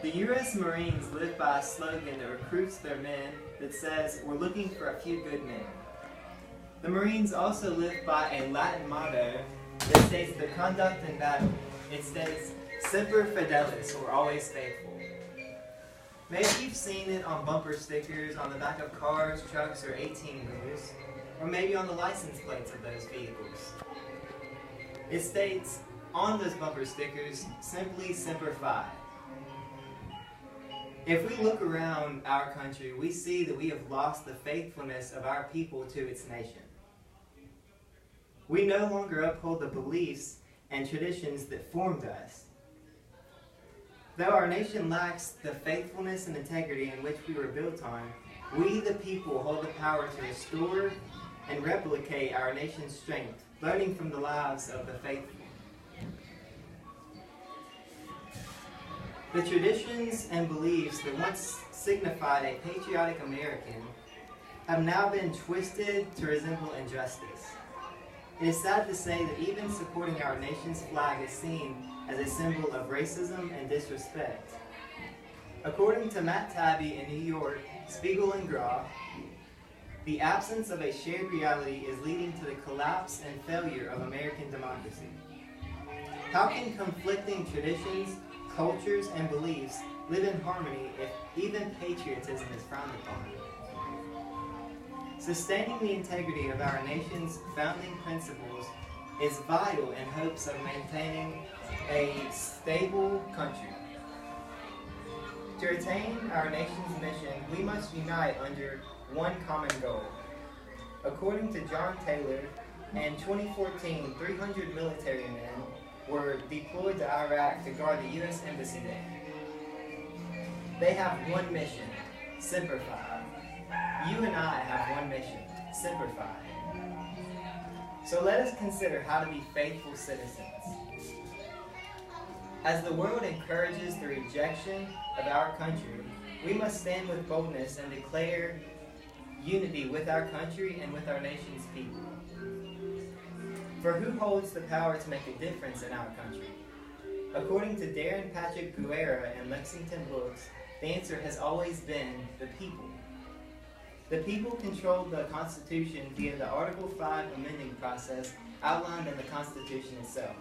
The U.S. Marines live by a slogan that recruits their men that says, "We're looking for a few good men." The Marines also live by a Latin motto that states their conduct in battle. It states, "Semper Fidelis," or always faithful. Maybe you've seen it on bumper stickers on the back of cars, trucks, or 18-wheelers, or maybe on the license plates of those vehicles. It states on those bumper stickers, simply Semper Fi. If we look around our country, we see that we have lost the faithfulness of our people to its nation. We no longer uphold the beliefs and traditions that formed us. Though our nation lacks the faithfulness and integrity in which we were built on, we the people hold the power to restore and replicate our nation's strength, learning from the lives of the faithful. The traditions and beliefs that once signified a patriotic American have now been twisted to resemble injustice. It is sad to say that even supporting our nation's flag is seen as a symbol of racism and disrespect. According to Matt Taibbi in New York, Spiegel and Groff, the absence of a shared reality is leading to the collapse and failure of American democracy. How can conflicting traditions, cultures, and beliefs live in harmony if even patriotism is frowned upon? Sustaining the integrity of our nation's founding principles is vital in hopes of maintaining a stable country. To attain our nation's mission, we must unite under one common goal. According to John Taylor, in 2014, 300 military men were deployed to Iraq to guard the U.S. Embassy there. They have one mission, Semper Fi. You and I have one mission, Semper Fi. So let us consider how to be faithful citizens. As the world encourages the rejection of our country, we must stand with boldness and declare unity with our country and with our nation's people. For who holds the power to make a difference in our country? According to Darren Patrick Guerra in Lexington Books, the answer has always been the people. The people controlled the Constitution via the Article 5 amending process outlined in the Constitution itself.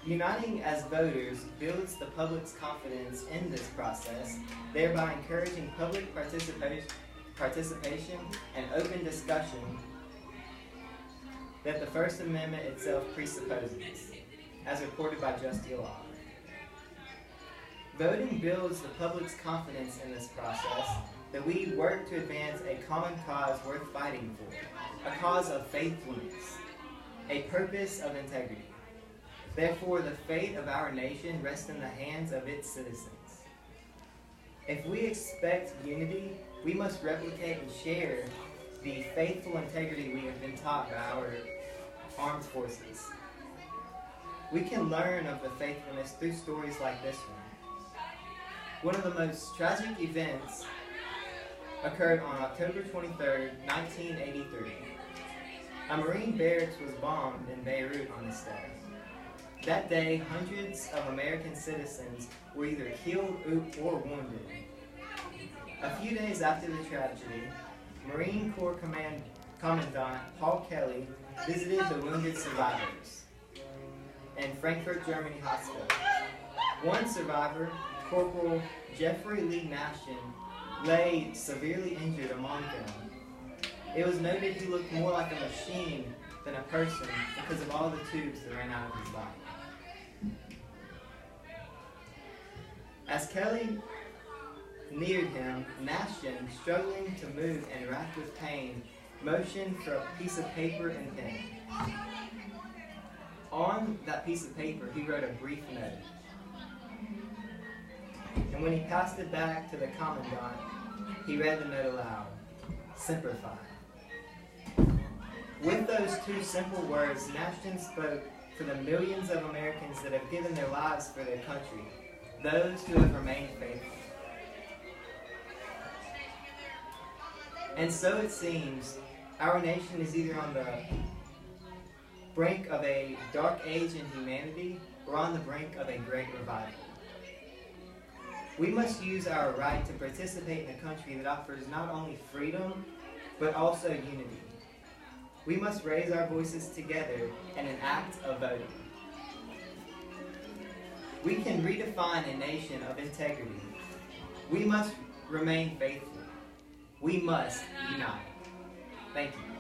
Uniting as voters builds the public's confidence in this process, thereby encouraging public participation and open discussion that the First Amendment itself presupposes, as reported by Just Law. Voting builds the public's confidence in this process that we work to advance a common cause worth fighting for, a cause of faithfulness, a purpose of integrity. Therefore, the fate of our nation rests in the hands of its citizens. If we expect unity, we must replicate and share the faithful integrity we have been taught by our armed forces. We can learn of the faithfulness through stories like this one. One of the most tragic events occurred on October 23, 1983. A Marine barracks was bombed in Beirut on this day. That day, hundreds of American citizens were either killed or wounded. A few days after the tragedy, Marine Corps Commandant Paul Kelly visited the wounded survivors in Frankfurt, Germany hospital. One survivor, Corporal Jeffrey Lee Nashton, lay severely injured among them. It was noted he looked more like a machine than a person because of all the tubes that ran out of his body. As Kelly neared him, Nashton, struggling to move and racked with pain, motioned for a piece of paper and pen. On that piece of paper, he wrote a brief note. And when he passed it back to the commandant, he read the note aloud, Semper Fi. With those two simple words, Nashton spoke for the millions of Americans that have given their lives for their country, those who have remained faithful. And so it seems, our nation is either on the brink of a dark age in humanity or on the brink of a great revival. We must use our right to participate in a country that offers not only freedom, but also unity. We must raise our voices together in an act of voting. We can redefine a nation of integrity. We must remain faithful. We must unite. Thank you.